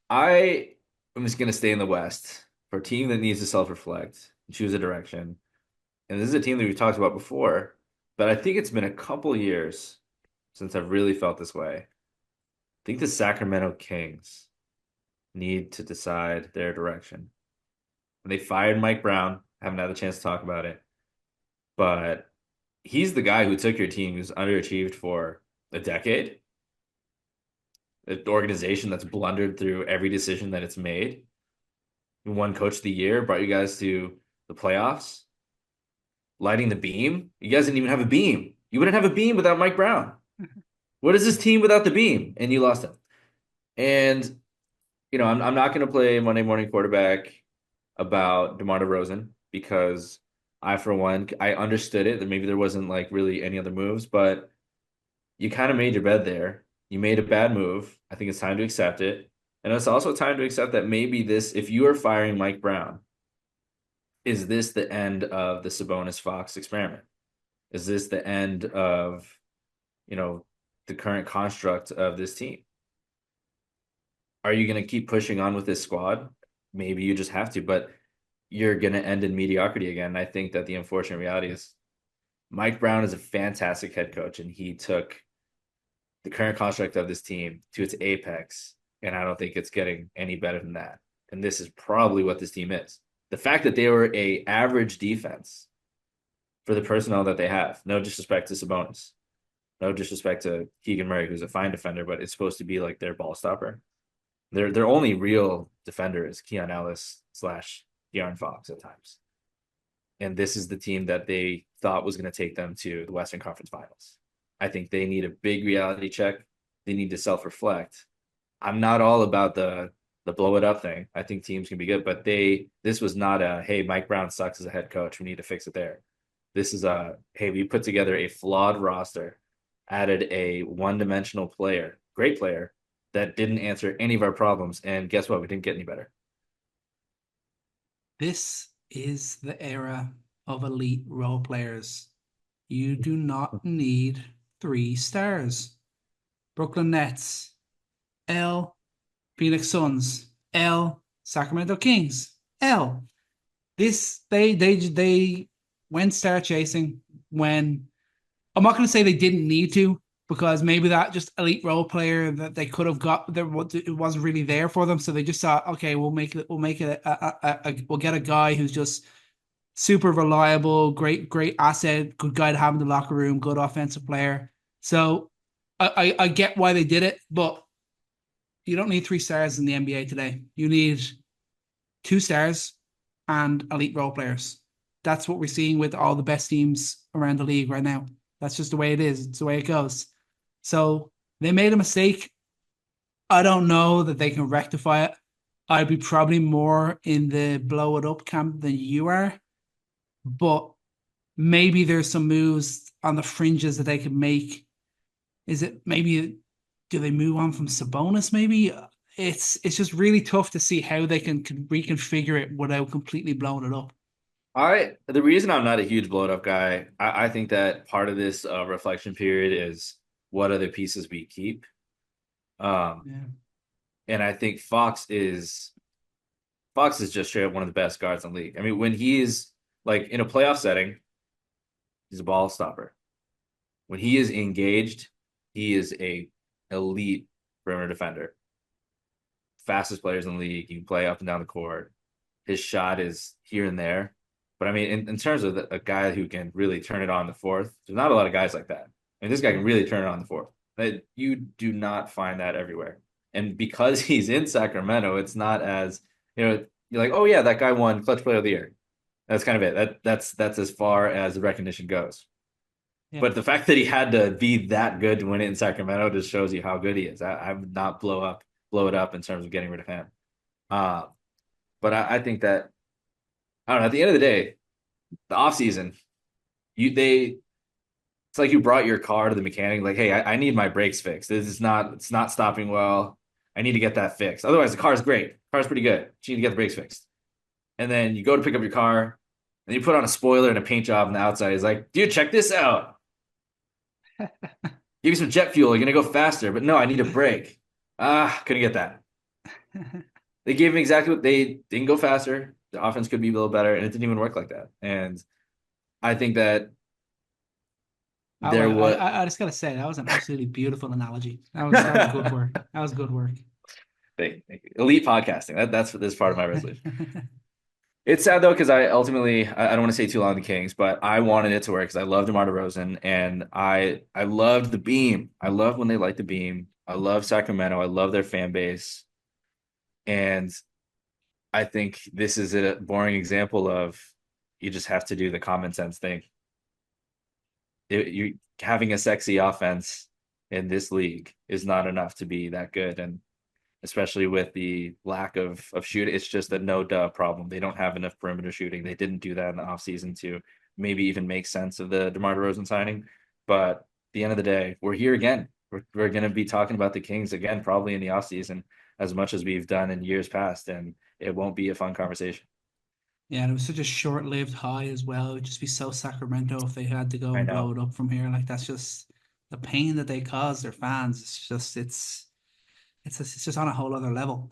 I am just gonna stay in the West for a team that needs to self-reflect and choose a direction. And this is a team that we've talked about before, but I think it's been a couple years since I've really felt this way. I think the Sacramento Kings need to decide their direction. They fired Mike Brown. Haven't had the chance to talk about it, but he's the guy who took your team who's underachieved for a decade, an organization that's blundered through every decision that it's made. You won Coach of the Year, brought you guys to the playoffs, lighting the beam. You guys didn't even have a beam. You wouldn't have a beam without Mike Brown. What is this team without the beam? And you lost it. And I'm not going to play Monday morning quarterback about DeMar DeRozan because for one, I understood it that maybe there wasn't like really any other moves, but you kind of made your bed there. You made a bad move. I think it's time to accept it. And it's also time to accept that maybe if you are firing Mike Brown, is this the end of the Sabonis Fox experiment? Is this the end of, you know, the current construct of this team? Are you going to keep pushing on with this squad? Maybe you just have to, but you're going to end in mediocrity again. I think that the unfortunate reality is Mike Brown is a fantastic head coach, and he took the current construct of this team to its apex, and I don't think it's getting any better than that. And this is probably what this team is. The fact that they were a average defense for the personnel that they have, no disrespect to Sabonis, no disrespect to Keegan Murray, who's a fine defender, but it's supposed to be like their ball stopper. Their only real defender is Keon Ellis / De'Aaron Fox at times. And this is the team that they thought was going to take them to the Western Conference Finals. I think they need a big reality check. They need to self-reflect. I'm not all about the blow it up thing. I think teams can be good, but this was not a hey, Mike Brown sucks as a head coach. We need to fix it there. This is a hey, we put together a flawed roster, added a one-dimensional player, great player, that didn't answer any of our problems. And guess what? We didn't get any better. This is the era of elite role players. You do not need 3 stars. Brooklyn Nets, L. Phoenix Suns, L. Sacramento Kings, L. They went star chasing when I'm not going to say they didn't need to, because maybe that just elite role player that they could have got there, it wasn't really there for them. So they just thought, okay, we'll get a guy who's just super reliable, great asset, good guy to have in the locker room, good offensive player. So I get why they did it, but you don't need 3 stars in the NBA today. You need 2 stars and elite role players. That's what we're seeing with all the best teams around the league right now. That's just the way it is. It's the way it goes. So they made a mistake. I don't know that they can rectify it. I'd be probably more in the blow it up camp than you are, but maybe there's some moves on the fringes that they could make. Is it maybe do they move on from Sabonis? Maybe it's just really tough to see how they can reconfigure it without completely blowing it up. The reason I'm not a huge blown up guy, I think that part of this reflection period is what other pieces we keep. Um, Yeah. and I think Fox is just straight up one of the best guards in the league. I mean, when he's like in a playoff setting, he's a ball stopper. When he is engaged, he is a elite perimeter defender. Fastest players in the league. He can play up and down the court. His shot is here and there. But I mean, in terms of a guy who can really turn it on in the fourth, there's not a lot of guys like that. I mean, this guy can really turn it on in the fourth. You do not find that everywhere. And because he's in Sacramento, it's not as, you're like, oh yeah, that guy won Clutch Player of the Year. That's kind of it. That's as far as the recognition goes. Yeah. But the fact that he had to be that good to win it in Sacramento just shows you how good he is. I would not blow it up in terms of getting rid of him. Uh, but I think that I don't know. At the end of the day, the off season, it's like you brought your car to the mechanic. Like, hey, I need my brakes fixed. It's not stopping well. I need to get that fixed. Otherwise, the car's great. The car's pretty good. But you need to get the brakes fixed. And then you go to pick up your car, and you put on a spoiler and a paint job on the outside. He's like, dude, check this out. Give you some jet fuel. You're gonna go faster. But no, I need a brake. Couldn't get that. They gave him exactly what they didn't go faster. The offense could be a little better, and it didn't even work like that. And I think that Oh, there was I just gotta say that was an absolutely beautiful analogy. That was good work. That was good work. elite podcasting. That's this part of my resolution. It's sad though because I don't want to say too long the Kings, but I wanted it to work because I love DeMar DeRozan and I loved the beam. I love when they light the beam. I love Sacramento. I love their fan base, and I think this is a boring example of you just have to do the common sense thing. You having a sexy offense in this league is not enough to be that good, and especially with the lack of shooting. It's just a no duh problem. They don't have enough perimeter shooting. They didn't do that in the offseason to maybe even make sense of the DeMar DeRozan signing. But at the end of the day, we're here again. We're going to be talking about the Kings again, probably in the offseason, as much as we've done in years past. And it won't be a fun conversation. Yeah, and it was such a short-lived high as well. It would just be so Sacramento if they had to go I and blow know. it up from here. Like that's just the pain that they cause their fans. It's just it's just on a whole other level.